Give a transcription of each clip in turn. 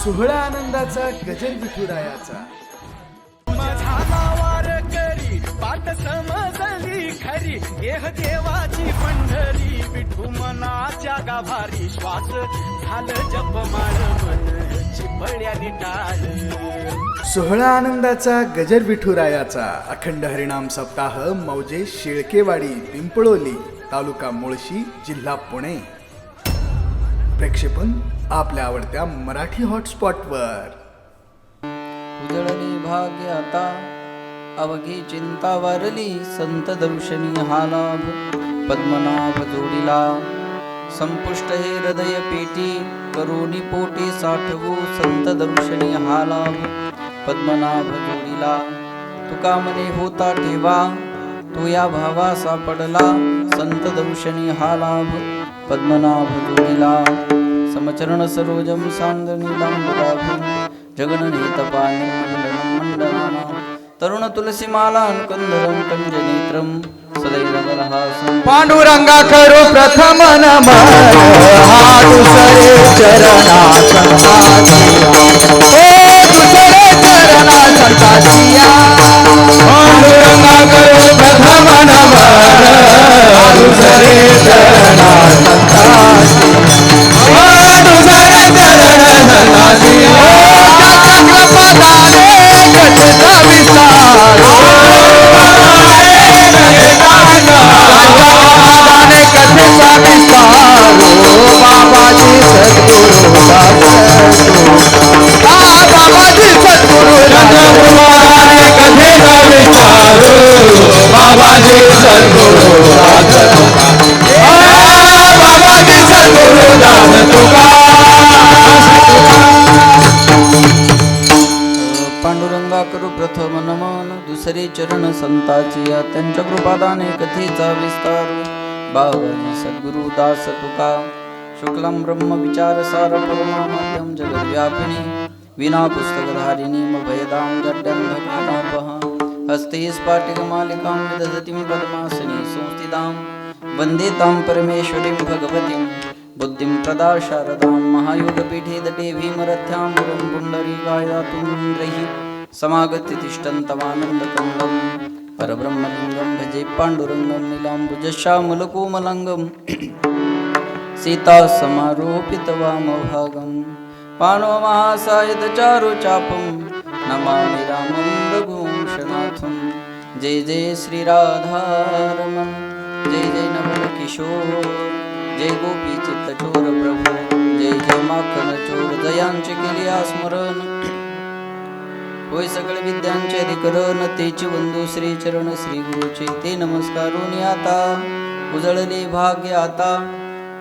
सोहळा आनंदाचा गजर विठुरायाचा करी पाठ समजली खरी देह देवाची पंढरी विठू मनाच्या गाभारी श्वास झालं जपमाळ मन चिपळ्यानी टाळ. सोहळा आनंदाचा गजर विठुरायाचा अखंड हरिनाम सप्ताह मौजे शेळकेवाडी पिंपळोली तालुका मुळशी जिल्हा पुणे. प्रक्षेपण आपल्या आवडत्या मराठी हॉटस्पॉटवर. उजळली भाग्य आता अवघी चिंता वारली संत दर्शनी हा लाभ पद्मनाभ जोडीला संपुष्ट हे हृदय पेटी करोनी पोटी साठवू संत दर्शनी हा लाभ पद्मनाभ जोडीला. तुका मने होता ठेवा तो या भावा सापडला संत दर्शनी हा लाभ पद्मनाभ जोडीला. समचरण सरोजम सांदनीलांबुदाभूम जगननेत पाणिमंडलम तरुण तुलसीमालां कंदरं कंजनेत्रं सदैवलहासं. पांडुरंगा करू प्रथम नमन हा दुसरे चरणा संताचिया ओ दुसरे चरणा संताचिया. पांडुरंगा करू प्रथम नमन हा दुसरे चरणा संताचिया ओ दुसरे चरणा संताचिया. पांडुरंगा करू प्रथम नमन दुसरे चरण संताचिया त्यांच्या कृपादाने कथेचा विस्तार. बाबाजी सद्गुरु दास तुका शुक्लम ब्रह्म विचार सार परमानंदम जगद्व्यापिनी विना पुस्तकधारिणी भयदाम जड्डंधकापः हस्ते स्फाटिकमालिकां विदधतीं पद्मासनी संस्थितां वन्दे तां परमेश्वरीं भगवतीं बुद्धिं प्रदा शारदां महायोगपीठे तटे भीमरथ्यां गुरुं पुण्डरीकाय दातुमिन्द्रैः समागत्य तिष्ठन्तमानन्दकन्दं परब्रह्मलिङ्गं भजे पाण्डुरङ्गं नीलाम्बुजश्यामलकोमलङ्गं सीता समारोपितवामभागं पाणोमहासायतचारुचापं नमामि रामं रघुवंशनाथं. जय जय श्रीराधारमण जय जय नवलकिशोर जय गोपी चित्तचोर प्रभू जय जय माखन चोर जयांचे केले स्मरण होय सकळ विद्यांचे अधिकरण तेची वंदू श्री चरण श्री गुरुचे ते नमस्कारून आता उजळले भाग्य आता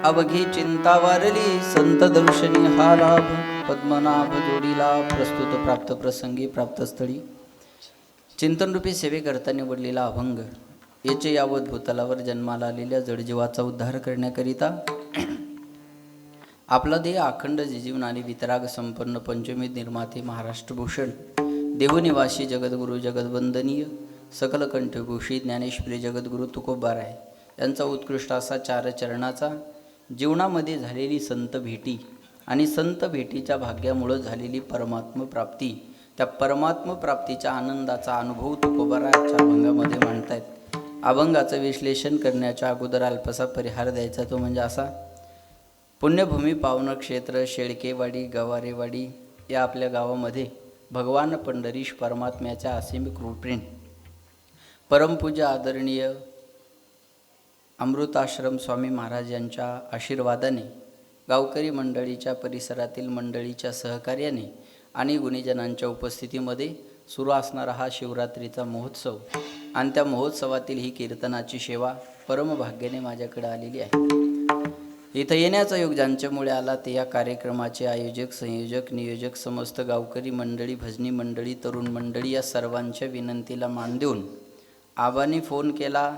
अवघी चिंता वारली संत दर्शनी हा लाभ पद्मनाभ जोडीला. प्रस्तुत प्राप्त प्रसंगी प्राप्तस्थळी चिंतनरूपी सेवेकरता निवडलेला अभंग याचे यावत भूतलावर जन्माला आलेल्या जडजीवाचा उद्धार करण्याकरिता आपला देह अखंड जिजीवन आणि वितराग संपन्न पंचमी निर्माते महाराष्ट्रभूषण देवनिवासी जगद्गुरु जगदवंदनीय सकल कंठभूषी ज्ञानेश्वरी जगद्गुरु तुकोबाराय यांचा उत्कृष्ट असा चार चरणाचा जीवनामध्ये झालेली संत भेटी आणि संत भेटीच्या भाग्यामुळं झालेली परमात्म प्राप्ती त्या परमात्म प्राप्तीच्या आनंदाचा अनुभव तुकोबाराच्या अभंगामध्ये मांडतायत. अभंगाचं विश्लेषण करण्याच्या अगोदर अल्पसा परिहार द्यायचा तो म्हणजे असा. पुण्यभूमी पावन क्षेत्र शेळकेवाडी गवारेवाडी या आपल्या गावामध्ये भगवान पंढरीश परमात्म्याच्या असीम कृपेने परमपूज्य आदरणीय अमृताश्रम स्वामी महाराज यांच्या आशीर्वादाने गावकरी मंडळीच्या परिसरातील मंडळीच्या सहकार्याने आणि गुणीजनांच्या उपस्थितीमध्ये सुरू असणारा हा शिवरात्रीचा महोत्सव आणि त्या महोत्सवातील ही कीर्तनाची सेवा परमभाग्याने माझ्याकडे आलेली आहे. इथं येण्याचा योग ज्यांच्यामुळे आला ते या कार्यक्रमाचे आयोजक संयोजक नियोजक समस्त गावकरी मंडळी भजनी मंडळी तरुण मंडळी या सर्वांच्या विनंतीला मान देऊन आबांनी फोन केला.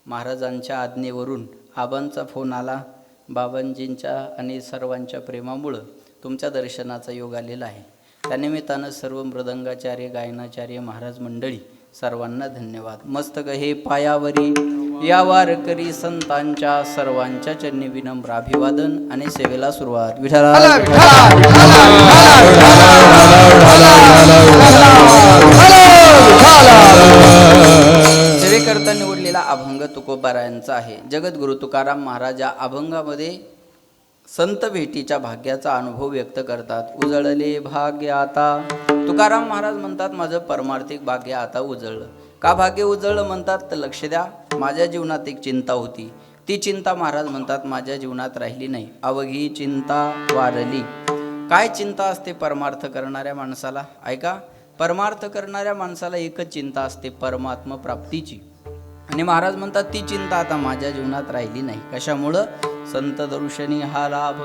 महाराजांच्या आज्ञेवरून आबांचा फोन आला. बाबांजींच्या आणि सर्वांच्या प्रेमामुळं तुमच्या दर्शनाचा योग आलेला आहे. त्यानिमित्तानं सर्व मृदंगाचार्य गायनाचार्य महाराज मंडळी सर्वांना धन्यवाद. मस्तक हे पायावरी या वारकरी संतांच्या सर्वांच्या चरणी विनम्र अभिवादन आणि सेवेला सुरुवात. विठ्ठला सेवेकरता निवडलेला अभंग तुकोबारायांचा आहे. जगद्गुरु तुकाराम महाराज या अभंगामध्ये संत भेटीच्या भाग्याचा अनुभव व्यक्त करतात. उजळले भाग्य आता. तुकाराम महाराज म्हणतात माझं परमार्थिक भाग्य आता उजळलं. का भाग्य उजळलं म्हणतात तर लक्ष द्या, माझ्या जीवनात एक चिंता होती, ती चिंता महाराज म्हणतात माझ्या जीवनात राहिली नाही. अवघी चिंता वारली. काय चिंता असते परमार्थ करणाऱ्या माणसाला? ऐका, परमार्थ करणाऱ्या माणसाला एकच चिंता असते, परमात्मा प्राप्तीची. आणि महाराज म्हणतात ती चिंता आता माझ्या जीवनात राहिली नाही. कशामुळं? संत दर्शनी हा लाभ.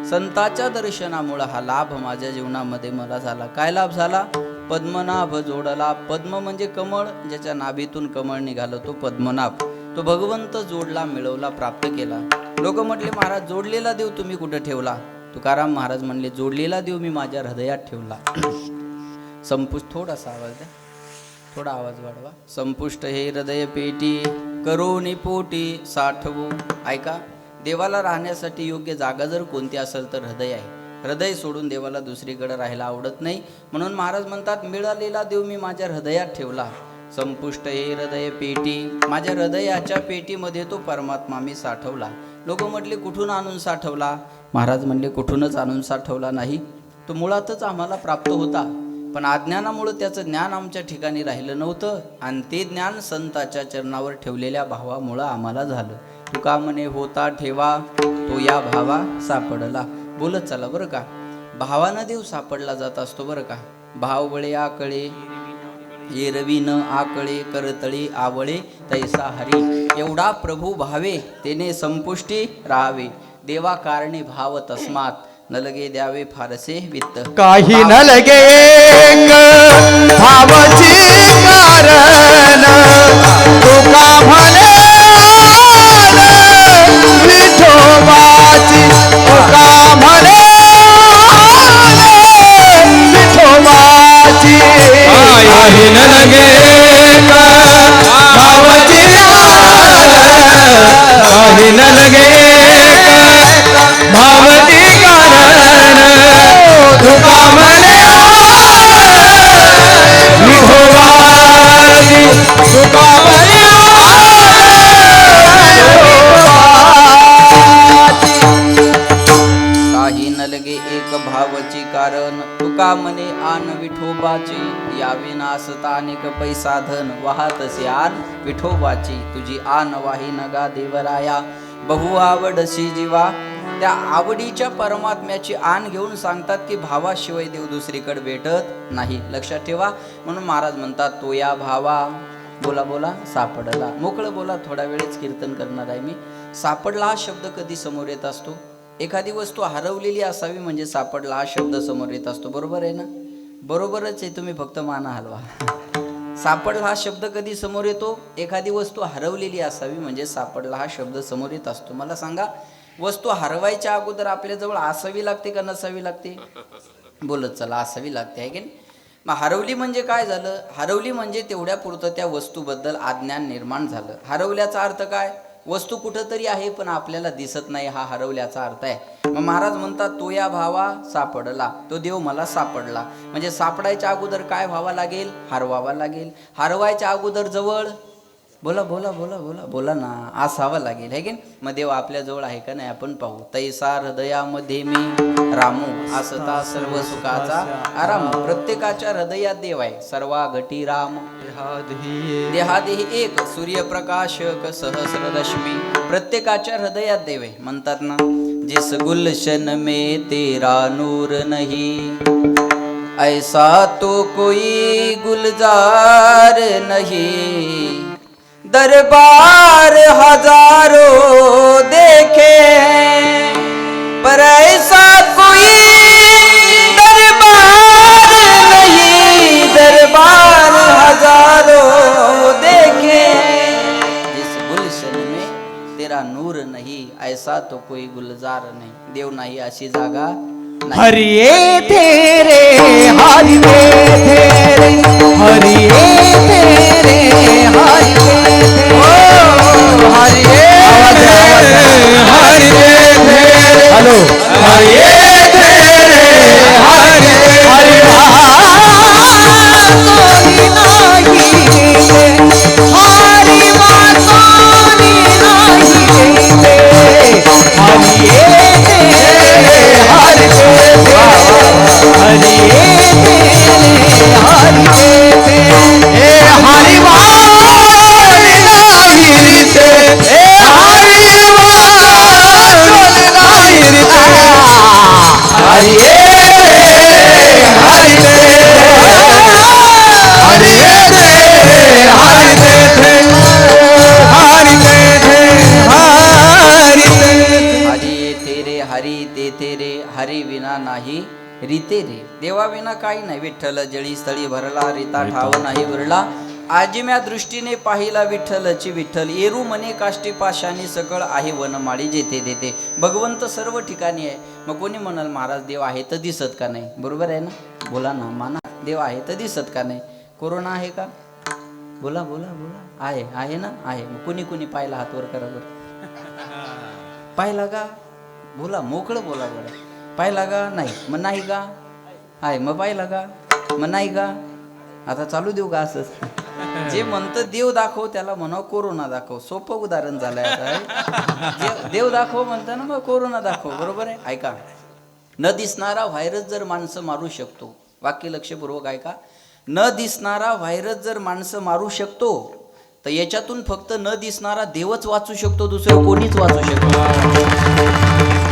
संताच्या दर्शनामुळं हा लाभ माझ्या जीवनामध्ये मला झाला. काय लाभ झाला? पद्मनाभ जोडला. पद्म म्हणजे कमळ, ज्याच्या नाभीतून कमळ निघालं तो पद्मनाभ. तो भगवंत जोडला, मिळवला, प्राप्त केला. लोक म्हटले महाराज जोडलेला देव तुम्ही कुठं ठेवला? तुकाराम महाराज म्हणले जोडलेला देव मी माझ्या हृदयात ठेवला. संपुष्ट थोडासा आवाज द्या, थोडा आवाज वाढवा. संपुष्ट हे हृदय पेटी करोनी पोटी साठवू. ऐका, देवाला राहण्यासाठी योग्य जागा जर कोणती असेल तर हृदय आहे. हृदय सोडून देवाला दुसरीकडे राहायला आवडत नाही. म्हणून महाराज म्हणतात मिळालेला देव मी माझ्या हृदयात ठेवला. संपुष्ट हे हृदय पेटी. माझ्या हृदयाच्या पेटीमध्ये तो परमात्मा मी साठवला. लोक म्हटले कुठून आणून साठवला? महाराज म्हणले कुठूनच आणून साठवला नाही, तो मुळातच आम्हाला प्राप्त होता. पण अज्ञानामुळे त्याचं ज्ञान आमच्या ठिकाणी राहिलं नव्हतं आणि ते ज्ञान संताच्या चरणावर ठेवलेल्या भावामुळं आम्हाला झालं. तुका म्हणे होता ठेवा तो या भावा सापडला. बोलत चला बरं का. भावानं देव सापडला जात असतो बरं का. भाव बळे आकळे एरवी न आकळे करतळी आवळे तैसा हरी. एवढा प्रभू भावे तेने संपुष्टी राहावे. देवा कारणे भाव तस्मात न लगे द्यावे फारसे वित्त. काही न लगे भावाची कारण तुका म्हणे विठोबाची. तुका म्हणे विठोबाची. काही न लगे भावाची काही न लगे भावती कारण तुका म्हणे विठोबाची. तुका म्हणे काही न लगे एक भावची कारण तुका म्हणे आन विठोबाची. यावे नासता अनेक पैसा धन वाहतसे आन विठोबाची. तुझी आन वाही नगा देवराया बहु आवडशी जीवा. त्या आवडीच्या परमात्म्याची आण घेऊन सांगतात की भावाशिवाय देव दुसरीकडे भेटत नाही. लक्षात ठेवा. म्हणून महाराज म्हणतात तो या भावा बोला बोला सापडला. मोकळं बोला, थोडा वेळच कीर्तन करणार आहे मी. सापडला हा शब्द कधी समोर येत असतो? एखादी वस्तू हरवलेली असावी म्हणजे सापडला हा शब्द समोर येत असतो. बरोबर आहे ना? बरोबरच आहे, तुम्ही फक्त माना हलवा. सापडला हा शब्द कधी समोर येतो? एखादी वस्तू हरवलेली असावी म्हणजे सापडला हा शब्द समोर येत असतो. मला सांगा, वस्तू हरवायच्या अगोदर आपल्याजवळ असावी लागते का नसावी लागते? बोलत चला, असावी लागते आहे की नाही? मग हरवली म्हणजे काय झालं? हरवली म्हणजे तेवढ्या पुरतं त्या वस्तूबद्दल अज्ञान निर्माण झालं. हरवल्याचा अर्थ काय? वस्तू कुठंतरी आहे पण आपल्याला दिसत नाही, हा हरवल्याचा अर्थ आहे. मग महाराज म्हणतात तो या भावा सापडला. तो देव मला सापडला म्हणजे सापडायच्या अगोदर काय व्हावा लागेल? हरवावा लागेल. हरवायच्या अगोदर जवळ बोला बोला बोला बोला बोला ना असावं लागेल है की. मग देव आपल्या जवळ आहे का नाही आपण पाहू. तैसा हृदयामध्ये मी रामू असता सर्व सुखाचा आराम. प्रत्येकाच्या हृदयात देव आहे. सर्वा घटी राम देहादेही एक सूर्यप्रकाशक सहस्र रश्मी. प्रत्येकाच्या हृदयात देव आहे. म्हणतात ना जिस गुलशन में तेरा नूर नहीं ऐसा तो कोई गुलजार नहीं. दरबार हजारों देखे पर ऐसा कोई दरबार नहीं. दरबार हजारों देखे जिस गुलशन में तेरा नूर नहीं ऐसा तो कोई गुलजार नहीं. देव नाही अशी जागा हरिये तेरे हरिये तेरे हरि तेरे हरि हरि हॅलो हरी हरी विना नाही रीते रे, देवा विना काही नाही. विठ्ठल जळी स्थळी भरला, रीता ठाव नाही उरला. आजिम्या दृष्टीने पाहिला विठ्ठलची विठ्ठल, एरू मने काष्टी पाशानी सकळ आहे वनमाळी जेथे देते. भगवंत सर्व ठिकाणी आहे. मग कोणी म्हणाल महाराज देव आहे तर दिसत का नाही? बरोबर आहे ना, बोला ना, माना. देव आहे तर दिसत का नाही? कोरोना आहे का? बोला बोला बोला. आहे, आहे ना, आहे. मग कुणी कुणी पाहिला? हात वर करा बरं. पाहिला का? बोला, मोकळं बोला बरं. पाहिला का? नाही. मग नाही का? आहे. मग पाहिला का? मग नाही का? आता चालू देऊ का असंच? जे म्हणतं देव दाखव त्याला म्हणावं कोरोना दाखव. सोपं उदाहरण झालंय आता. देव दाखव म्हणता ना, मग कोरोना दाखव. बरोबर आहे. ऐका, न दिसणारा व्हायरस जर माणसं मारू शकतो, वाक्य लक्षपूर्वक ऐका, न दिसणारा व्हायरस जर माणसं मारू शकतो, तर याच्यातून फक्त न दिसणारा देवच वाचू शकतो, दुसरं कोणीच वाचू शकतो.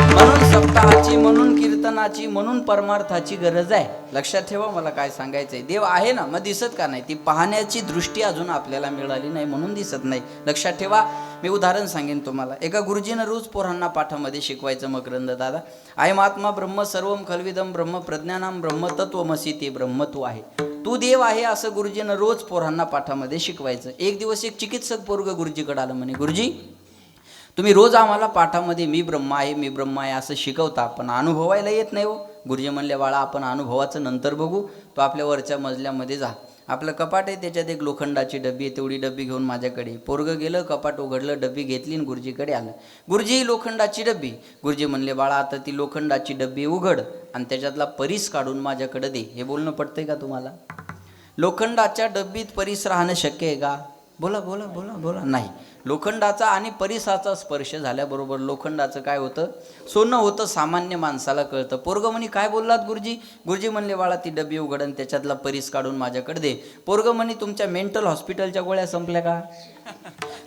म्हणून सप्ताहाची, म्हणून कीर्तनाची, म्हणून परमार्थाची गरज आहे. लक्षात ठेवा मला काय सांगायचंय. देव आहे ना, मग दिसत का नाही? ती पाहण्याची दृष्टी अजून आपल्याला मिळाली नाही म्हणून दिसत नाही. लक्षात ठेवा. मी उदाहरण सांगेन तुम्हाला. एका गुरुजीनं रोज पोरांना पाठामध्ये शिकवायचं, मकरंद दादा, आयम आत्मा ब्रह्म सर्वम खल्विदम ब्रह्म प्रज्ञानाम ब्रह्म तत्वमसी, ते ब्रह्म तू आहे, तू देव आहे, असं गुरुजीनं रोज पोरांना पाठामध्ये शिकवायचं. एक दिवस एक चिकित्सक पोरग गुरुजीकडे आलं. म्हणे, गुरुजी तुम्ही रोज आम्हाला पाठामध्ये मी ब्रह्म आहे, मी ब्रह्म आहे असं शिकवता, पण अनुभवायला येत नाही हो. गुरुजी म्हणले, बाळा आपण अनुभवाचं नंतर बघू, तो आपल्या वरच्या मजल्यामध्ये जा. आपलं कपाट आहे, त्याच्यात एक लोखंडाची डब्बी आहे, तेवढी डब्बी घेऊन माझ्याकडे. पोरगं गेलं, कपाट उघडलं, डब्बी घेतली आणि गुरुजीकडे आलं. गुरुजी लोखंडाची डब्बी. गुरुजी म्हणले, बाळा आता ती लोखंडाची डब्बी उघड आणि त्याच्यातला परीस काढून माझ्याकडे दे. हे बोलणं पडतंय का तुम्हाला? लोखंडाच्या डब्बीत परीस राहणं शक्य आहे का? बोला बोला बोला बोला. नाही. लोखंडाचा आणि परिसाचा स्पर्श झाल्याबरोबर लोखंडाचं काय होतं? सोनं होतं. सामान्य माणसाला कळतं. पोरगं म्हणे, काय बोललात गुरुजी? गुरुजी म्हणले, बाळा ती डबी उघड आणि त्याच्यातला परीस काढून माझ्याकडे दे. पोरगं म्हणे, तुमच्या मेंटल हॉस्पिटलच्या गोळ्या संपल्या का?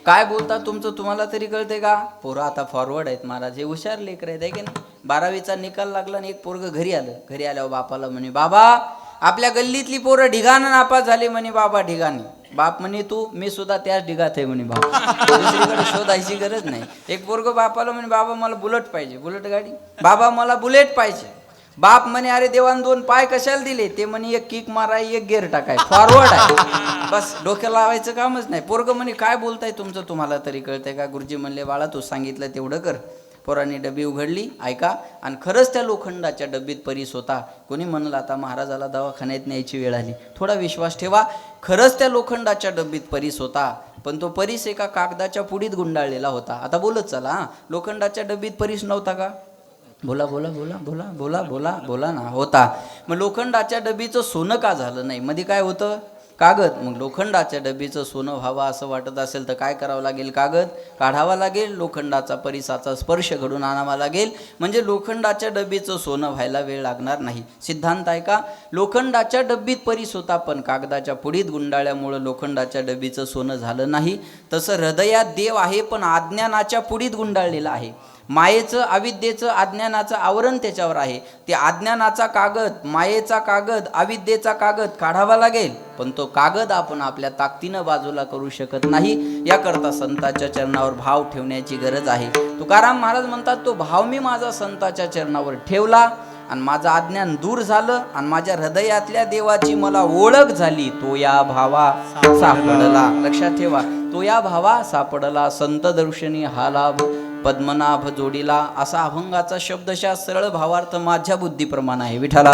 काय बोलता तुमचं तुम्हाला तरी कळते का? पोरं आता फॉरवर्ड आहेत महाराज, हे हुशार लेकर आहेत, आहे की नाही? 12वीचा निकाल लागला आणि एक पोरगं घरी आलं. घरी आल्यावर बापाला म्हणे, बाबा आपल्या गल्लीतली पोरं ढिगाणं नापास झाली. म्हणे, बाबा ढिगाणी. बाप म्हणे, तू? मी सुद्धा त्याच ढिगात आहे म्हणे. बाप दुसरीकडे शोधायची गरज नाही. एक पोरगं बापाला म्हणे, बाबा मला बुलेट पाहिजे. बुलेट गाडी? बाबा मला बुलेट पाहिजे. बाप म्हणे, अरे देवान 2 पाय कशाला दिले? ते म्हणे, एक किक माराय, एक गेअर टाकाय, फॉरवर्ड आहे, बस डोक्याला लावायचं कामच नाही. पोरगं म्हणे, काय बोलताय तुमचं तुम्हाला तरी कळतंय का? गुरुजी म्हणले, बाळा तू सांगितलं तेवढं कर. पोरांनी डबी उघडली, ऐका, आणि खरंच त्या लोखंडाच्या डब्बीत परीस होता. कोणी म्हणलं आता महाराजाला दवाखान्यात न्यायची वेळ आली. थोडा विश्वास ठेवा. खरंच त्या लोखंडाच्या डब्बीत परीस होता, पण तो परीस एका कागदाच्या पुडीत गुंडाळलेला होता. आता बोलत चला, लोखंडाच्या डब्बीत परीस नव्हता का? बोला बोला बोला बोला बोला बोला बोला ना. होता. मग लोखंडाच्या डब्बीचं सोनं का झालं नाही? मध्ये काय होतं? कागद. मग लोखंडाच्या डब्बीचं सोनं व्हावं असं वाटत असेल तर काय करावं लागेल? कागद काढावा लागेल, लोखंडाचा परिसाचा स्पर्श घडून आणावा लागेल, म्हणजे लोखंडाच्या डब्बीचं सोनं व्हायला वेळ लागणार नाही. सिद्धांत आहे का? लोखंडाच्या डब्बीत परीस होता, पण कागदाच्या पुडीत गुंडाळल्यामुळं लोखंडाच्या डब्बीचं सोनं झालं नाही. तसं हृदयात देव आहे, पण अज्ञानाच्या पुडीत गुंडाळलेलं आहे. मायेचं, अविद्येचं, अज्ञानाचं आवरण त्याच्यावर आहे. ते अज्ञानाचा कागद, मायेचा कागद, अविद्येचा कागद काढावा लागेल, पण तो कागद आपण आपल्या ताकदीनं बाजूला करू शकत नाही. याकरता संताच्या चरणावर भाव ठेवण्याची गरज आहे. तुकाराम महाराज म्हणतात, तो भाव मी माझा संताच्या चरणावर ठेवला आणि माझं अज्ञान दूर झालं आणि माझ्या हृदयातल्या देवाची मला ओळख झाली. तो या भावा सापडला. लक्षात ठेवा, तो या भावा सापडला. संत दर्शनी हा लाभ पद्मनाभ जोडीला. असा अभंगाचा शब्दशः सरळ भावार्थ माझ्या बुद्धीप्रमाणे आहे. विठ्ठला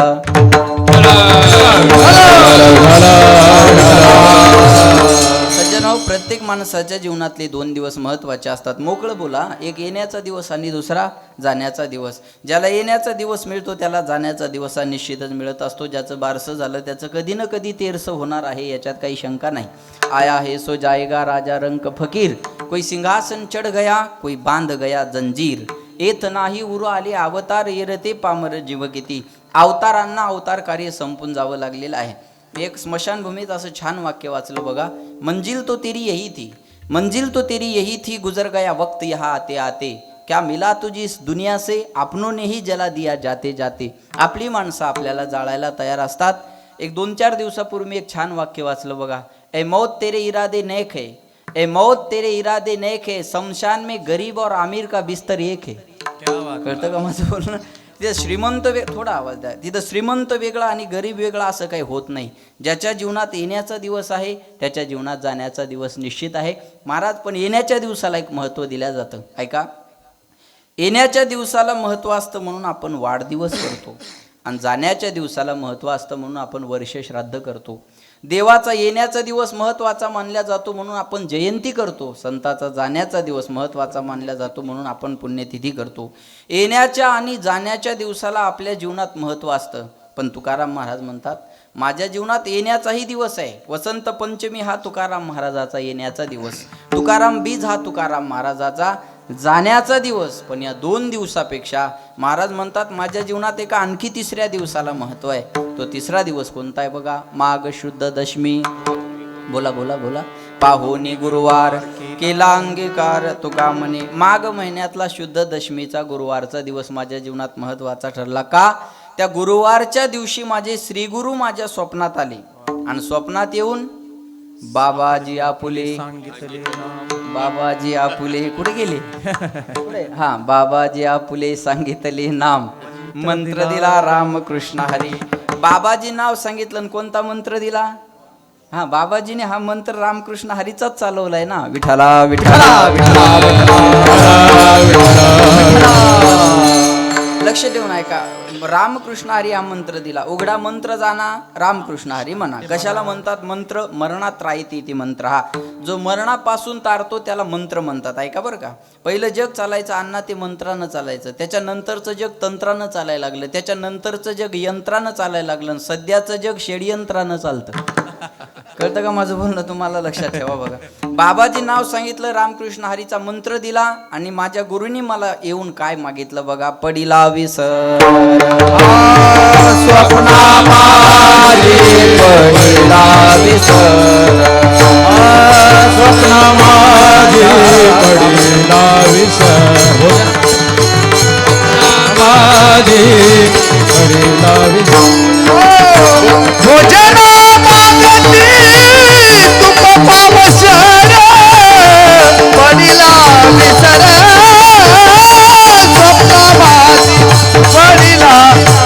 प्रत्येक माणसाच्या जीवनातले 2 दिवस महत्त्वाचे असतात. मोकळं बोला. एक येण्याचा दिवस आणि दुसरा जाण्याचा दिवस. ज्याला येण्याचा दिवस मिळतो त्याला जाण्याचा दिवस हा निश्चितच मिळत असतो. ज्याचं बारसं झालं त्याचं कधी ना कधी तेरसं होणार आहे, याच्यात काही शंका नाही. आया है सो जाएगा राजा रंक फकीर, कोई सिंहासन चढ गया कोई बांध गया जंजीर, येत नाही उरू आले अवतार येरते पामर जीव किती. अवतारांना अवतार कार्य संपून जावं लागलेलं आहे. एक स्मशानभूमीत असं छान वाक्य वाचलं बघा. मंजिल तो तेरी यही थी, मंजिल तो तेरी यही थी, गुजर गया वक्त यहाँ आते आते, क्या मिला तुझी इस दुनिया से, आपनों ने ही जला दिया जाते जाते. आपली माणसं आपल्याला जाळायला तयार असतात. एक 2-4 दिवसापूर्वी एक छान वाक्य वाचलं बघा. ए मौत तेरे इरादे नेक है, ए मौत तेरे इरादे नेक है, शमशान में गरीब और आमिर का बिस्तर एक है. कळतं का माझं बोलणं? तिथं श्रीमंत थोडा आवाज द्या. तिथं श्रीमंत वेगळा आणि गरीब वेगळा असं काही होत नाही. ज्याच्या जीवनात येण्याचा दिवस आहे त्याच्या जीवनात जाण्याचा दिवस निश्चित आहे. महाराज पण येण्याच्या दिवसाला एक महत्त्व दिलं जातं. ऐका, येण्याच्या दिवसाला महत्त्व असतं म्हणून आपण वाढदिवस करतो आणि जाण्याच्या दिवसाला महत्त्व असतं म्हणून आपण वर्ष श्राद्ध करतो. देवाचा येण्याचा दिवस महत्त्वाचा मानला जातो म्हणून आपण जयंती करतो. संताचा जाण्याचा दिवस महत्त्वाचा मानला जातो म्हणून आपण पुण्यतिथी करतो. येण्याच्या आणि जाण्याच्या दिवसाला आपल्या जीवनात महत्त्व असतं. पण तुकाराम महाराज म्हणतात माझ्या जीवनात येण्याचाही दिवस आहे. वसंत पंचमी हा तुकाराम महाराजाचा येण्याचा दिवस, तुकाराम बीज हा तुकाराम महाराजाचा जाण्याचा दिवस. पण या 2 दिवसापेक्षा महाराज म्हणतात माझ्या जीवनात एका आणखी 3ऱ्या दिवसाला महत्त्व आहे. तो 3रा दिवस कोणता आहे बघा. माघ शुद्ध दशमी. बोला बोला बोला. पाहुणी गुरुवार केला अंगीकार तुका म्हणे. माघ महिन्यातला शुद्ध दशमीचा गुरुवारचा दिवस माझ्या जीवनात महत्त्वाचा ठरला. का? त्या गुरुवारच्या दिवशी माझे श्रीगुरु माझ्या स्वप्नात आले आणि स्वप्नात येऊन बाबाजी आपुले सांगितले. बाबाजी आपुले कुठे गेले? कुठे? हा, बाबाजी आपुले सांगितले नाम, मंत्र दिला रामकृष्ण हरी. बाबाजी नाव सांगितलं आणि कोणता मंत्र दिला? हा, बाबाजीने हा मंत्र रामकृष्ण हरीचाच चालवलाय ना. विठ्ठला विठ्ठला लक्ष देऊन ऐका. रामकृष्ण हरी हा मंत्र दिला. उघडा मंत्र जाणा रामकृष्ण हरी म्हणा. कशाला म्हणतात मंत्र? मरणात राहते ती मंत्र. हा जो मरणापासून तारतो त्याला मंत्र म्हणतात. ऐका बरं का. पहिलं जग चालायचं अण्णा ते मंत्रानं चालायचं. त्याच्यानंतरचं जग तंत्रानं चालायला लागलं. त्याच्यानंतरचं जग यंत्रानं चालायला लागलं. सध्याचं जग षडयंत्रानं चालतं. कळतं का माझं बोलणं? तुम्हाला लक्षात ठेवा बघा. बाबाजी नाव सांगितलं, रामकृष्ण हरीचा मंत्र दिला आणि माझ्या गुरुनी मला येऊन काय मागितलं बघा. पडिला विसर स्वप्ना माझी पडिला विसर, स्वप्ना माझी पडिला विसर, माझी पडिला विसर. भोजना मागती तुप पावसर, पडिला विसर, स्वप्ना माझी पडिला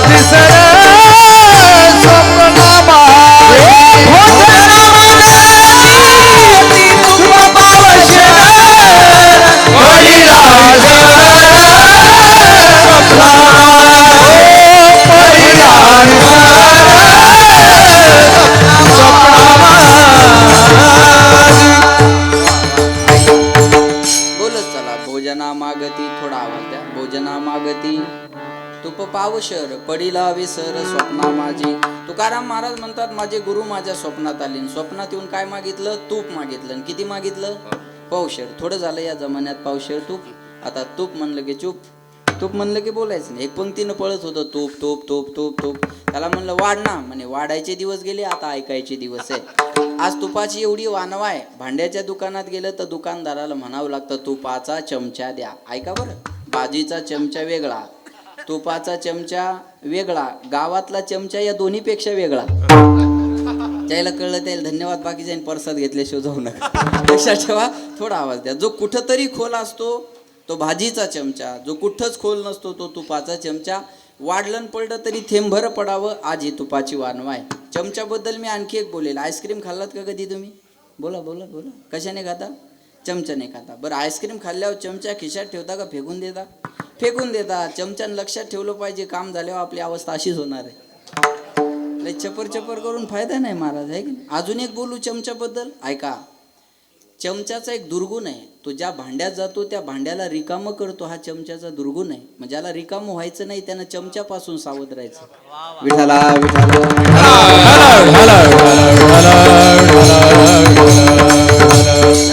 विसर, स्वप्ना माझी. भोजना मागती तुप पावसर, पडिला विसर, स्वप्ना पडिला बोलत चला. भोजना मागती, थोडा आवाज द्या. भोजना मागती तुप पावशर, पडिला विसर, स्वप्ना माझी. तुकाराम महाराज म्हणतात माझे गुरु माझ्या स्वप्नात आले. स्वप्नात येऊन काय मागितलं? तूप मागितलं. आणि किती मागितलं? पावशर. थोडं झालं या जमान्यात पावशर तूप. आता तूप म्हणलं की चूप, तूप म्हणलं की बोलायचं नाही. एक पंक्तीनं पळत होतं तूप तूप तूप तूप तूप. त्याला म्हणलं वाढ ना, म्हणे वाढायचे दिवस गेले, आता ऐकायचे दिवस आहे. आज तुपाची एवढी वानवा आहे, भांड्याच्या दुकानात गेलं तर दुकानदाराला म्हणावं लागतं तुपाचा चमचा द्या. ऐका बरं. भाजीचा चमचा वेगळा, तुपाचा चमचा वेगळा, गावातला चमचा या दोन्हीपेक्षा वेगळा. त्याला कळलं त्याला धन्यवाद, बाकीच्या परसाद घेतल्याशिवाय जाऊ नका. लक्षात ठेवा. थोडा आवाज द्या. जो कुठंतरी खोल असतो तो भाजीचा चमचा, जो कुठंच खोल नसतो तो तुपाचा चमचा. वाढलं पडलं तरी थेंबभर पडावं, आज ही तुपाची वानवा आहे. चमच्याबद्दल मी आणखी एक बोलेल. आईस्क्रीम खाल्लात का कधी तुम्ही? बोला बोला बोला. कशाने खाता? चमच्याने खाता. बरं, आईस्क्रीम खाल्ल्यावर चमचा खिशात ठेवता का फेकून देता? फेकून देता. चमच्यानं लक्षात ठेवलं पाहिजे, काम झाल्यावर आपली अवस्था अशीच होणार आहे. चपर चपर करून फायदा नाही महाराज, आहे की नाही? अजून एक बोलू चमच्याबद्दल. ऐका. चमच्याचा एक दुर्गुण आहे, तो ज्या भांड्यात जातो त्या भांड्याला रिकामं करतो, हा चमच्याचा दुर्गुण आहे. मग ज्याला रिकामं व्हायचं नाही त्यानं चमच्यापासून सावध राहायचं. विठाला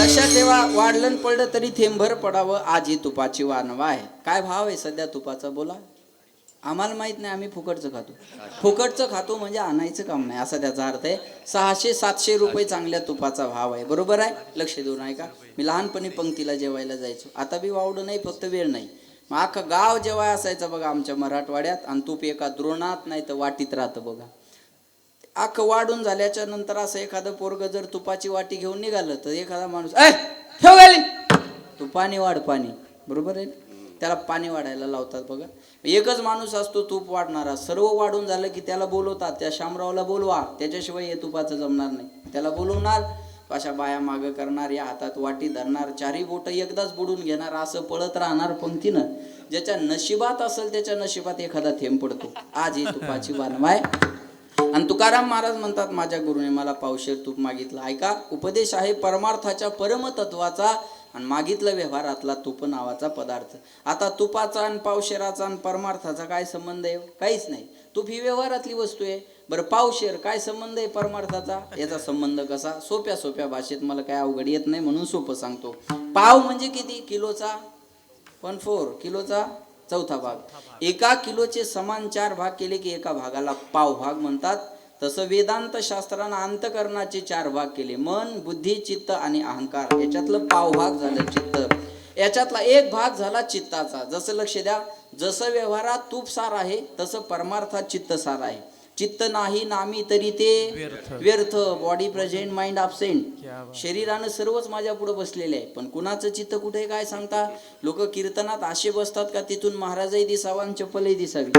लक्षात ठेवा, वाढलं पडलं तरी थेंबभर पडावं, आज ही तुपाची वानवा आहे. काय भाव आहे सध्या तुपाचा बोला? आम्हाला माहित नाही, आम्ही फुकटचं खातो. फुकटचं खातो म्हणजे आणायचं काम नाही असा त्याचा अर्थ आहे. 600-700 रुपये चांगल्या तुपाचा भाव आहे. बरोबर आहे? लक्ष देऊन आहे का? मी लहानपणी पंक्तीला जेवायला जायचो, आता बी वावडं नाही, फक्त वेळ नाही. मग अख्खा गाव जेवाय असायचं बघा आमच्या मराठवाड्यात, आणि तूप एका द्रोणात नाही तर वाटीत राहतं बघा. अख्खं वाढून झाल्याच्या नंतर असं एखादं पोरग जर तुपाची वाटी घेऊन निघालं तर एखादा माणूस ठेव घाली, तू पाणी वाढ पाणी. बरोबर आहे? त्याला पाणी वाढायला लावतात बघा. एकच माणूस असतो तूप वाढणारा, सर्व वाढून झालं की त्याला बोलवतात, त्या शामरावला बोलवा, त्याच्याशिवाय हे तुपाचं जमणार नाही. त्याला बोलवणार, अशा बाया मागं करणार, या हातात वाटी धरणार, चारही बोटं एकदाच बुडून घेणार, असं पळत राहणार पंक्तीनं. ज्याच्या नशिबात असेल त्याच्या नशिबात एखादा थेंब पडतो. आज ही तुपाची वानवा आहे. आणि तुकाराम महाराज म्हणतात, माझ्या गुरुने मला पावशेर तूप मागितलं. ऐका, उपदेश आहे परमार्थाच्या परमतत्वाचा, आणि मागितलं व्यवहारातला तूप नावाचा पदार्थ. आता तुपाचा आणि पावशेराचा आणि परमार्थाचा काय संबंध आहे? काहीच नाही. तूप ही व्यवहारातली वस्तू आहे. बरं, पावशेर काय संबंध आहे परमार्थाचा? याचा संबंध कसा? सोप्या भाषेत, मला काय अवघड येत नाही म्हणून सोपं सांगतो. पाव म्हणजे किती? किलोचा 1/4, किलोचा चौथा भाग. एका किलोचे समान 4 भाग केले की एका भागाला पाव भाग म्हणतात. तसं वेदांत शास्त्रानं अंतकरणाचे 4 भाग केले, मन, बुद्धी, चित्त आणि अहंकार. याच्यातलं पाव भाग झालं चित्त. याच्यातला एक भाग झाला चित्ताचा. जसं लक्ष द्या, जसं व्यवहारात तूप सार आहे तसं परमार्थात चित्त सार आहे. चित्त नाही नामी तरी ते व्यर्थ. Body present, mind absent. शरीरानं सर्वच माझ्या पुढे बसलेले आहे, पण कुणाचं चित्त कुठे काय सांगता? लोक कीर्तनात असे बसतात का तिथून महाराजही दिसावा आणि चप्पलही दिसावी.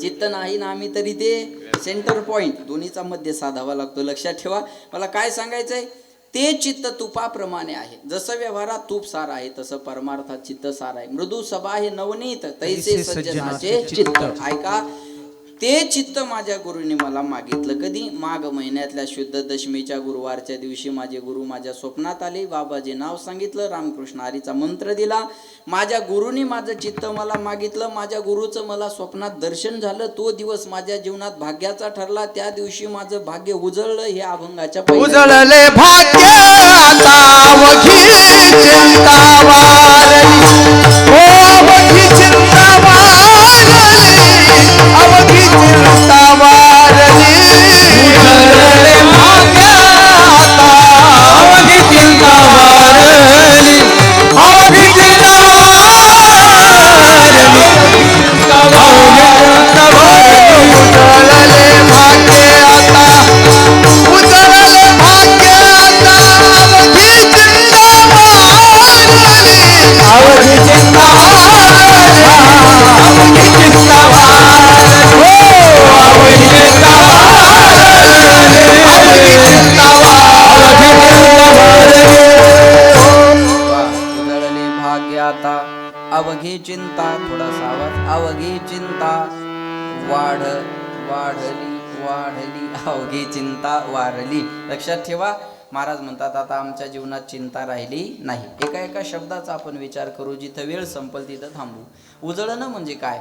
चित्त नाही नामी तरी ते सेंटर पॉइंट, दोन्हीचा मध्य साधावा लागतो. लक्षात ठेवा. मला काय सांगायचंय, ते चित्त तुपाप्रमाणे आहे. जसं व्यवहारात तूप सार आहे तसं परमार्थात चित्त सार आहे. मृदू सभा हे नवनीत, तैसे सज्जनाचे चित्त. ऐका, ते चित्त माझ्या गुरुने मला मागितलं. कधी? माघ महिन्यातल्या शुद्ध दशमीच्या गुरुवारच्या दिवशी माझे गुरु माझ्या स्वप्नात आले. बाबाजी नाव सांगितलं, रामकृष्ण हरीचा मंत्र दिला. माझ्या गुरुने माझं चित्त मला मागितलं. माझ्या गुरुचं मला स्वप्नात दर्शन झालं. तो दिवस माझ्या जीवनात भाग्याचा ठरला. त्या दिवशी माझं भाग्य उजळलं. हे अभंगाच्या उजळले भाग्य आता वघी चिंता वारली, हो वघी चिंता वारली, अवघी चिंता वारली. उजळले भाग्य आता अवघी चिंता वारली, अवघी चिंता वारली, उजळले भाग्य आता, उजळले भाग्य आता अवघी चिंता वारली, अवघी चिंता वारली, अवघी चिंता वारली, हो अवघी चिंता वारली, अवघी चिंता वारली, उजळले भाग्य आता अवघी चिंता. थोडासा आवाज. अवघी चिंता वाढली, अवघी चिंता वारली. लक्षात ठेवा. महाराज म्हणतात, आता आमच्या जीवनात चिंता राहिली नाही. एका शब्दाचा आपण विचार करू, जिथं वेळ संपल तिथं थांबू. उजळणं म्हणजे काय?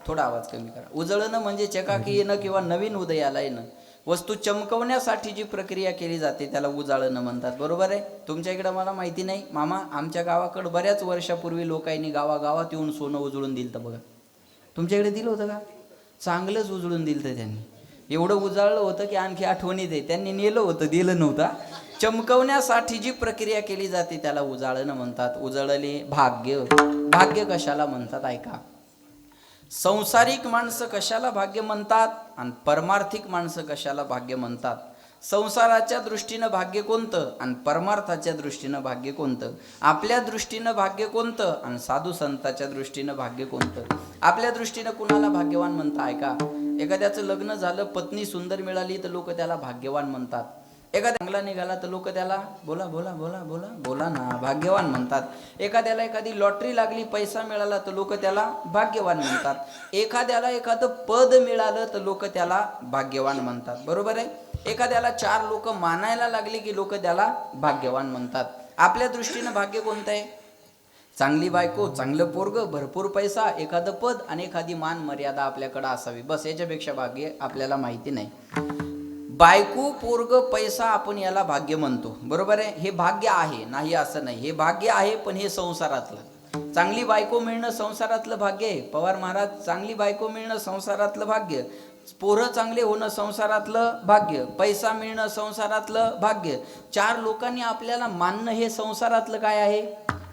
थोडा आवाज कमी करा. उजळणं म्हणजे चकाकी येणं किंवा नवीन उदयाला येणं. वस्तू चमकवण्यासाठी जी प्रक्रिया केली जाते त्याला उजाळणं म्हणतात. बरोबर आहे? तुमच्या इकडं मला माहिती नाही मामा, आमच्या गावाकडं बऱ्याच वर्षापूर्वी लोकांनी गावागावात येऊन सोनं उजळून दिलं बघा. तुमच्याकडे दिलं होतं का? चांगलंच उजळून दिलं त्यांनी. एवढं उजाळलं होतं की आणखी आठवणीत आहे. त्यांनी नेलं होतं, दिलं नव्हतं. चमकवण्यासाठी जी प्रक्रिया केली जाते त्याला उजाळणं म्हणतात. उजळले भाग्य. भाग्य कशाला म्हणतात ऐका. संसारिक माणसं कशाला भाग्य म्हणतात आणि परमार्थिक माणसं कशाला भाग्य म्हणतात? संसाराच्या दृष्टीनं भाग्य कोणतं आणि परमार्थाच्या दृष्टीनं भाग्य कोणतं? आपल्या दृष्टीनं भाग्य कोणतं आणि साधू संतांच्या दृष्टीनं भाग्य कोणतं? आपल्या दृष्टीनं कुणाला भाग्यवान म्हणता ऐका. एखाद्याचं लग्न झालं, पत्नी सुंदर मिळाली तर लोक त्याला भाग्यवान म्हणतात. एखाद्या चांगला निघाला तर लोक त्याला बोला बोला बोला बोला बोला ना भाग्यवान म्हणतात. एखाद्याला एखादी लॉटरी लागली, पैसा मिळाला तर लोक त्याला भाग्यवान म्हणतात. एखाद्याला एखादं पद मिळालं तर लोक त्याला भाग्यवान म्हणतात. बरोबर आहे. एखाद्याला 4 लोक मानायला लागले की लोक त्याला भाग्यवान म्हणतात. आपल्या दृष्टीनं भाग्य कोणतं आहे? चांगली बायको, चांगलं पोरग, भरपूर पैसा, एखादं पद आणि एखादी मान मर्यादा आपल्याकडे असावी, बस. याच्यापेक्षा भाग्य आपल्याला माहिती नाही. बायको, पोरग, पैसा आपण याला भाग्य म्हणतो. बरोबर आहे. हे भाग्य आहे, नाही असं नाही. हे भाग्य आहे, पण हे संसारातलं. चांगली बायको मिळणं संसारातलं भाग्य आहे. पवार महाराज, चांगली बायको मिळणं संसारातलं भाग्य, पोरं चांगले होणं संसारातलं भाग्य, पैसा मिळणं संसारातलं भाग्य, 4 लोकांनी आपल्याला मानणं हे संसारातलं काय आहे?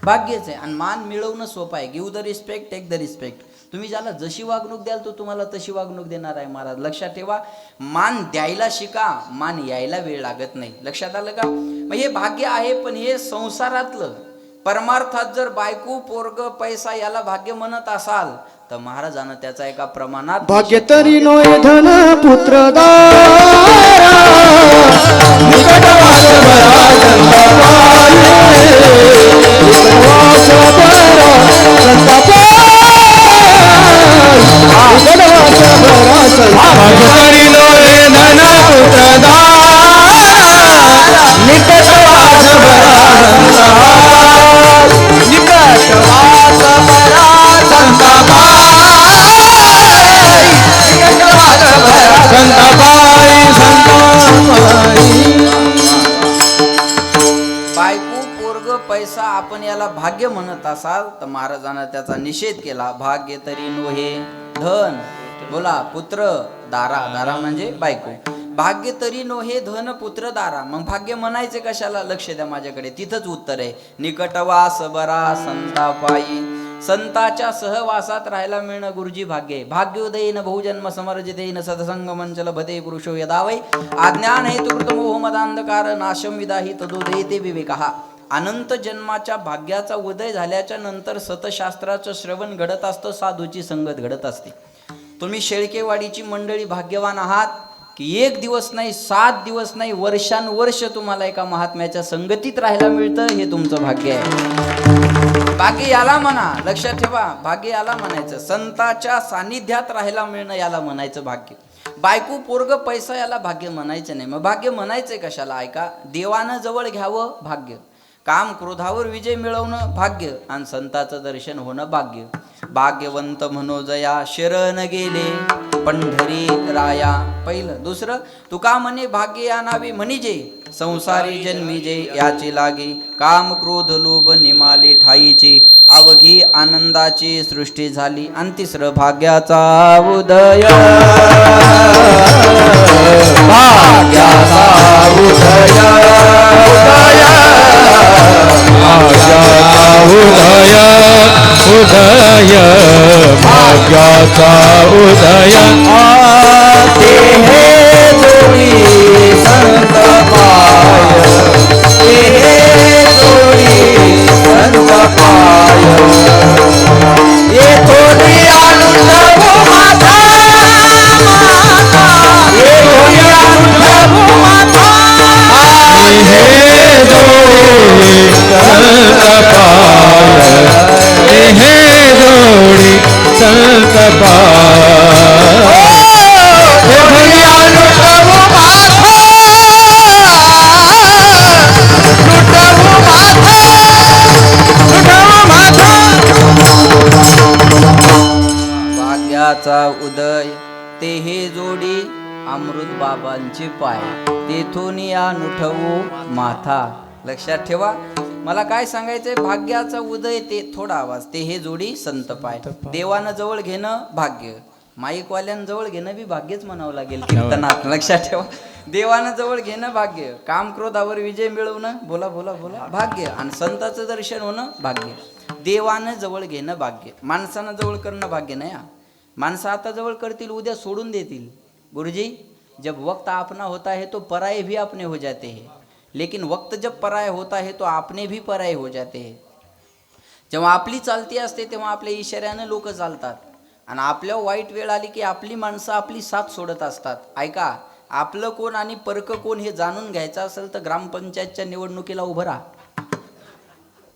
भाग्यच आहे. आणि मान मिळवणं सोपं आहे. Give the respect, take the respect. तुम्ही ज्याला जशी वागणूक द्याल तो तुम्हाला तशी वागणूक देणार आहे. महाराज लक्षात ठेवा, मान द्यायला शिका, मान यायला वेळ लागत नाही. लक्षात आलं का? मग हे भाग्य आहे, पण हे संसारातलं. परमार्थात जर बायको, पोरग, पैसा याला भाग्य म्हणत असाल तर महाराजांना त्याचा एका प्रमाणात भाग्य तरी नोय धन पुत्र दारा निकट वास बरा संता भाग्य तरी नोय धन पुत्र दारा निकट वास बरा निकट वास बरा बायको, पोरग, पैसा आपण याला भाग्य म्हणत असाल तर महाराजांना त्याचा निषेध केला. भाग्य तरी नोहे धन, बोला, पुत्र दारा, दारा म्हणजे बायको. भाग्य तरी नोहे धन पुत्र दारा. मग भाग्य म्हणायचे कशाला? लक्ष द्या माझ्याकडे, तिथंच उत्तर आहे. निकटवास बरा संतापायी, संताच्या सहवासात राहायला मिळणं गुरुजी भाग्य आहे. भाग्योदयेन बहुजन्म समर्जितेन सत्संग मंचल भते पुरुषो यदावै अज्ञान हेतुकृतमोह मदांधकार नाशम विदाहि तदोदयते विवेकः. अनंत जन्माच्या भाग्याचा उदय झाल्याच्या नंतर सतशास्त्राचं श्रवण घडत असतं, साधूची संगत घडत असते. तुम्ही शेळकेवाडीची मंडळी भाग्यवान आहात की 1 दिवस नाही, 7 दिवस नाही, वर्षानुवर्ष तुम्हाला एका महात्म्याच्या संगतीत राहायला मिळतं. हे तुमचं भाग्य आहे. भाग्य याला म्हणा, लक्षात ठेवा, भाग्य याला म्हणायचं. संताच्या सानिध्यात राहायला मिळणं याला म्हणायचं भाग्य. बायको, पोरग, पैसा याला भाग्य म्हणायचं नाही. मग भाग्य म्हणायचंय कशाला? ऐका, देवानं जवळ घ्यावं भाग्य, काम क्रोधावर विजय मिळवणं भाग्य, आणि संताचं दर्शन होणं भाग्य. भाग्यवंत मनोजया शरण गेले पंढरी राया. पहिलं. दुसरं, तुका म्हणे भाग्य या नावे म्हणिजे संसारी जन्मी जे याची लागे, काम क्रोध लोभ निमाले ठाईची अवघी आनंदाची सृष्टी झाली. आणि तिसरं, भाग्याचा उदय, भाग्याचा उदय, भाग्याचा उदय, उदय भाग्याचा उदय. ते हे जोडी संत पाय, ते हे जोडी संत पाय, येथोनी आनंद माता, येथोनी आनंद माता, हे जोडी संत पाय, हे जोडी संत पाय, येथोनी आनंद माता, लुटवू माता, लुटवू माता. भाग्याचा उदय ते हे जोडी अमृत बाबांचे पाय, तेथून या नुठवू माथा. लक्षात ठेवा, मला काय सांगायचंय? भाग्याचा उदय ते, थोडा आवाज, ते हे जोडी संत पाय. देवानं जवळ घेणं भाग्य, माईकवाल्यांजवळ घेणं बी भाग्यच म्हणावं लागेल कीर्तनात. लक्षात ठेवा, देवानं जवळ घेणं भाग्य, काम क्रोधावर विजय मिळवणं, बोला बोला बोला, भाग्य, आणि संताचं दर्शन होणं भाग्य. देवानं जवळ घेणं भाग्य, माणसानं जवळ करणं भाग्य नाही. माणसं आता जवळ करतील, उद्या सोडून देतील. गुरुजी, जब वक्त अपना होता है तो पराये भी अपने हो जाते हैं, लेकिन वक्त जब पराया होता है तो आपने भी पराये हो जाते हैं. जेव्हा आपली चालती असते तेव्हा आपल्या इशाऱ्यानं लोक चालतात, आणि आपल्या वाईट वेळ आली की आपली माणसं आपली साथ सोडत असतात. ऐका, आपलं कोण आणि परक कोण हे जाणून घ्यायचं असेल तर ग्रामपंचायतच्या निवडणुकीला उभं राहा.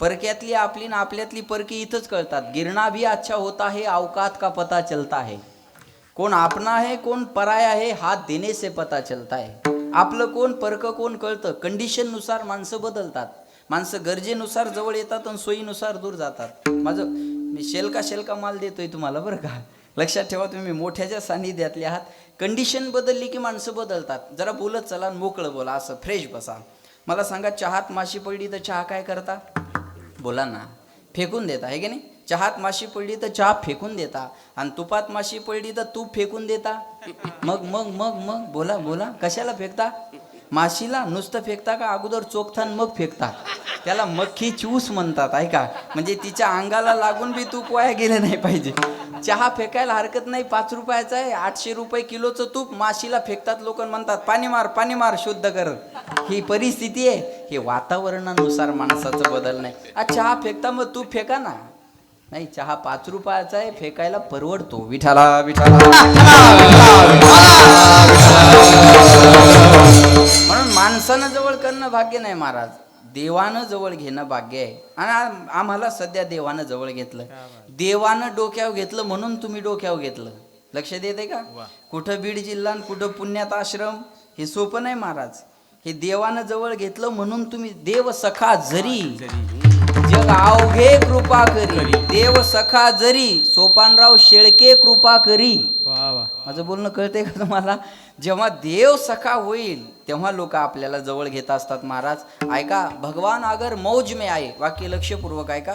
परक्यातली आपली ना आपल्यातली परकी इथंच कळतात. गिरना भी अच्छा होता है, औकात का पता चलता है. कोण आपना है कोण पराया है, हात देने से पता चलता है. आपलं कोण परक कोण कळतं. कंडिशननुसार माणसं बदलतात. माणसं गरजेनुसार जवळ येतात आणि सोयीनुसार दूर जातात. मी शेलका माल देतोय तुम्हाला बरं का, लक्षात ठेवा. तुम्ही मोठ्याच्या सानिध्यातले आहात. कंडिशन बदलली की माणसं बदलतात. जरा बोलत चला, मोकळं बोला, असं फ्रेश बसा. मला सांगा, चहात माशी पडली तर चहा काय करता? बोला ना, फेकून देता, आहे की नाही? चहात माशी पडली तर चहा फेकून देता, आणि तुपात माशी पडली तर तूप फेकून देता. मग मग मग मग बोला बोला, कशाला फेकता? माशीला नुसतं फेकता का अगोदर चोखता मग फेकता? त्याला मक्खी चूस म्हणतात, ऐका. म्हणजे तिच्या अंगाला लागून बी तूप वाया गेलं नाही पाहिजे. चहा फेकायला हरकत नाही, 5 रुपयाचा आहे, 800 रुपये किलोचं तूप माशीला फेकतात लोक, म्हणतात पाणी मार शुद्ध कर. ही परिस्थिती आहे. हे वातावरणानुसार माणसाचं बदल नाही. चहा फेकता मग तूप फेका ना. नाही, चहा 5 रुपयाचा आहे, फेकायला परवडतो. विठाला विठाला. म्हणून माणसानं जवळ करणं भाग्य नाही महाराज, देवानं जवळ घेणं भाग्य आहे. आणि आम्हाला सध्या देवानं जवळ घेतलं. देवानं डोक्यावर घेतलं म्हणून तुम्ही डोक्यावर घेतलं. लक्ष देते का? कुठं बीड जिल्हा कुठं पुण्यात आश्रम, हे सोपं नाही महाराज. हे देवानं जवळ घेतलं म्हणून तुम्ही. देव सखा जरी जग अवघे कृपा करी, देव सखा जरी सोपानराव शेळके कृपा करी. माझं बोलणं कळतंय का तुम्हाला? जेव्हा देव सखा होईल तेव्हा लोक आपल्याला जवळ घेत असतात महाराज. ऐका, भगवान अगर मौज में आए, वाक्य लक्षपूर्वक ऐका.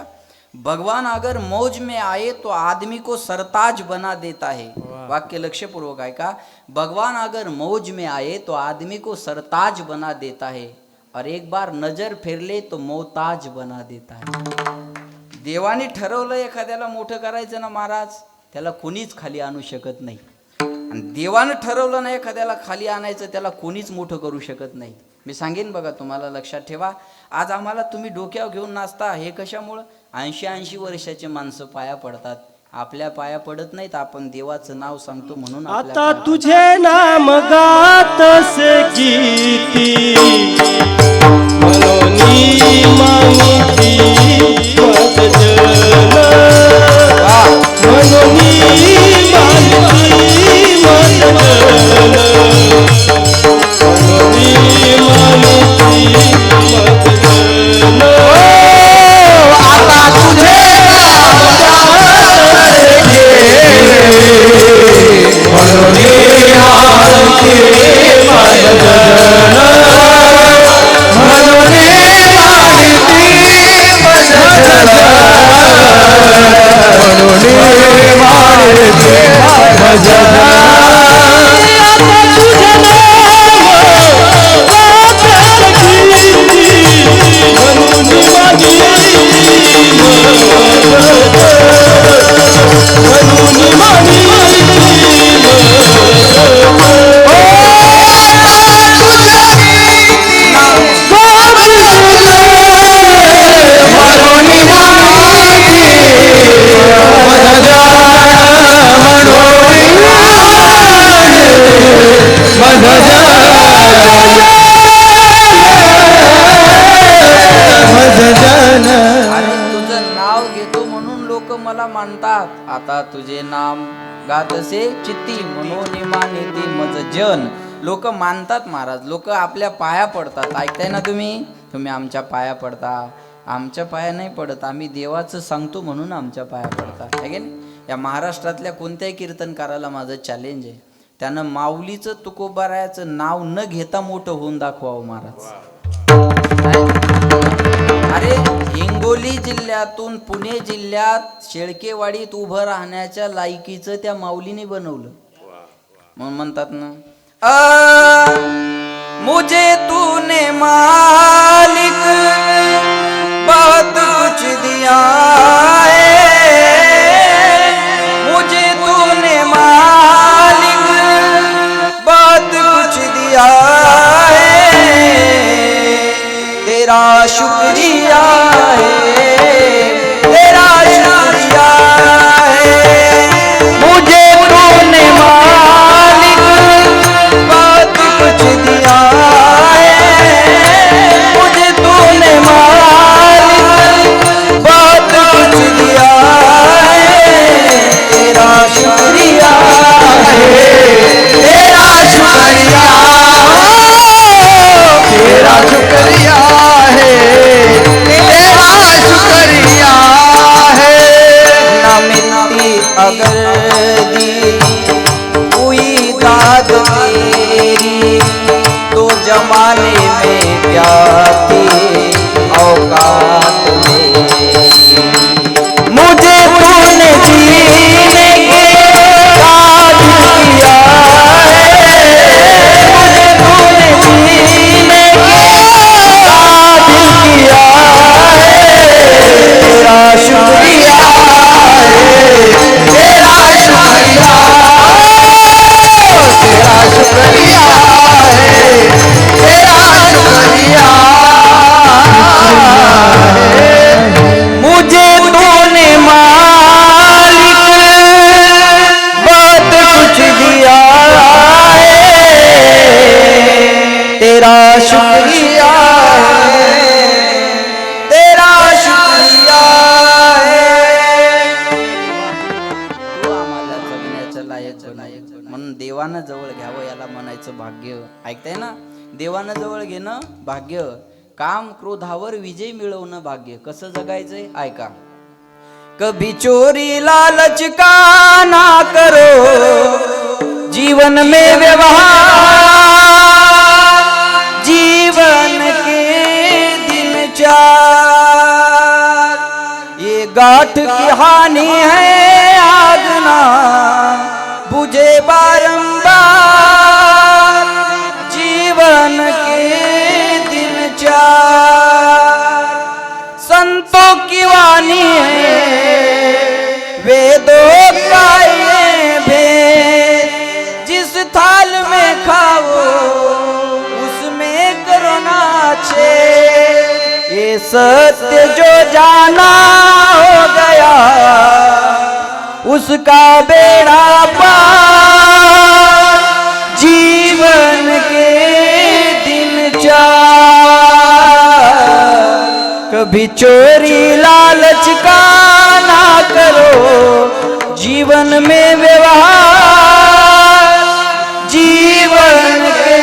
भगवान अगर मौज में आए तो आदमी को सरताज बना देता है. वाक्य लक्षपूर्वक ऐका. भगवान अगर मौज में आए तो आदमी को सरताज बना देता है, और एक बार नजर फिर ले तो मोहताज बना देता है. देवाने ठरवलं एखाद्याला मोठं करायचं ना महाराज, त्याला कोणीच खाली आणू शकत नाही. आणि देवानं ठरवलं ना एखाद्याला खाली आणायचं, त्याला कोणीच मोठं करू शकत नाही. मी सांगेन बघा तुम्हाला, लक्षात ठेवा. आज आम्हाला तुम्ही डोक्यावर घेऊन नाचता, हे कशामुळं? 80-80 वर्षाचे माणसं पाया पडतात. आपल्या पाया पडत नाहीत. आपण देवाचं नाव सांगतो म्हणून. आता तुझे नाम गातसे गीती, मनोनी मानिती मज जन, मनोनी मानिती मज जन, मनोनी मानिती मज जन. आता तुझे आता तुझे नाम गातसे चित्ती, मनोनी मानिती मज जन. लोक मानतात महाराज, लोक आपल्या पाया पडतात. ऐकताय ना तुम्ही? तुम्ही आमच्या पाया पडता. आमच्या पाया नाही पडत, आम्ही देवाचं सांगतो म्हणून आमच्या पाया पडतात, आहे की नाही? या महाराष्ट्रातल्या कोणत्याही कीर्तनकाराला माझं चॅलेंज आहे, त्यानं माऊलीचं तुकोबारायाचं नाव न घेता मोठं होऊन दाखवावं महाराज. अरे, हिंगोली जिल्ह्यातून पुणे जिल्ह्यात शेळकेवाडीत उभं राहण्याच्या लायकीचं त्या माऊलीने बनवलं. म्हणून म्हणतात ना, मुझे तूने मालिक बहुत कुछ दिया है, मुझे तूने मालिक बहुत कुछ दिया है, तेरा शुक्रिया है, तेरा शुक्रिया है, मुझे तूने मालिक बहुत संतांचं भाग्य. ऐकताय ना, देवानं जवळ घेणं भाग्य, काम क्रोधावर विजय मिळवणं भाग्य. कसं जगायचंय ऐका. कभी चोरी लालच का ना करो, जीवन में व्यवहार, जीवन के दिन चार, ये गांठ की हानि है आग ना बुझे बारंबार, जीवन के दिन चार. संतों की वाणी है वेदों का ये भेद, जिस थाल में खाओ उसमें करो नाचे, ये सत्य जो जाना हो गया उसका बेड़ा पार, जीवन के दिन चार. कभी चोरी लालच का ना करो, जीवन में व्यवहार, जीवन के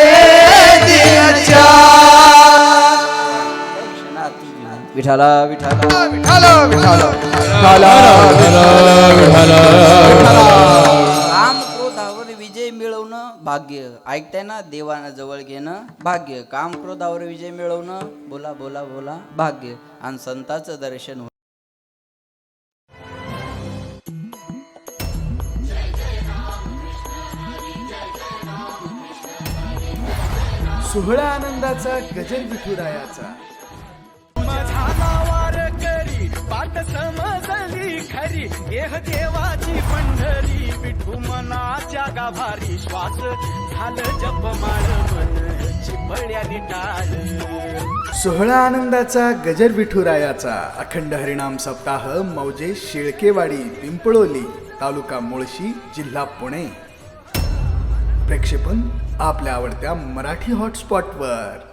दिन चार. विठाला विठाला विठाला विठाला काम क्रोधावर विजय मिळवणं भाग्य. ऐकताय ना, देवानं जवळ घेणं भाग्य, काम क्रोधावर विजय मिळवणं बोला बोला बोला भाग्य, आणि संतांचं दर्शन होणं. सोहळा आनंदाचा गजर विठुरायाचा. झाला वार करी पाठ समजली खरी, देह देवाची पंढरी विठू मनाच्या गाभारी. श्वास झालं जपमाळ मन चिपळ्याने टाळ. सोहळा आनंदाचा गजर विठुरायाचा अखंड हरिनाम सप्ताह मौजे शिळकेवाडी पिंपळोली तालुका मुळशी जिल्हा पुणे. प्रक्षेपण आपल्या आवडत्या मराठी हॉटस्पॉटवर.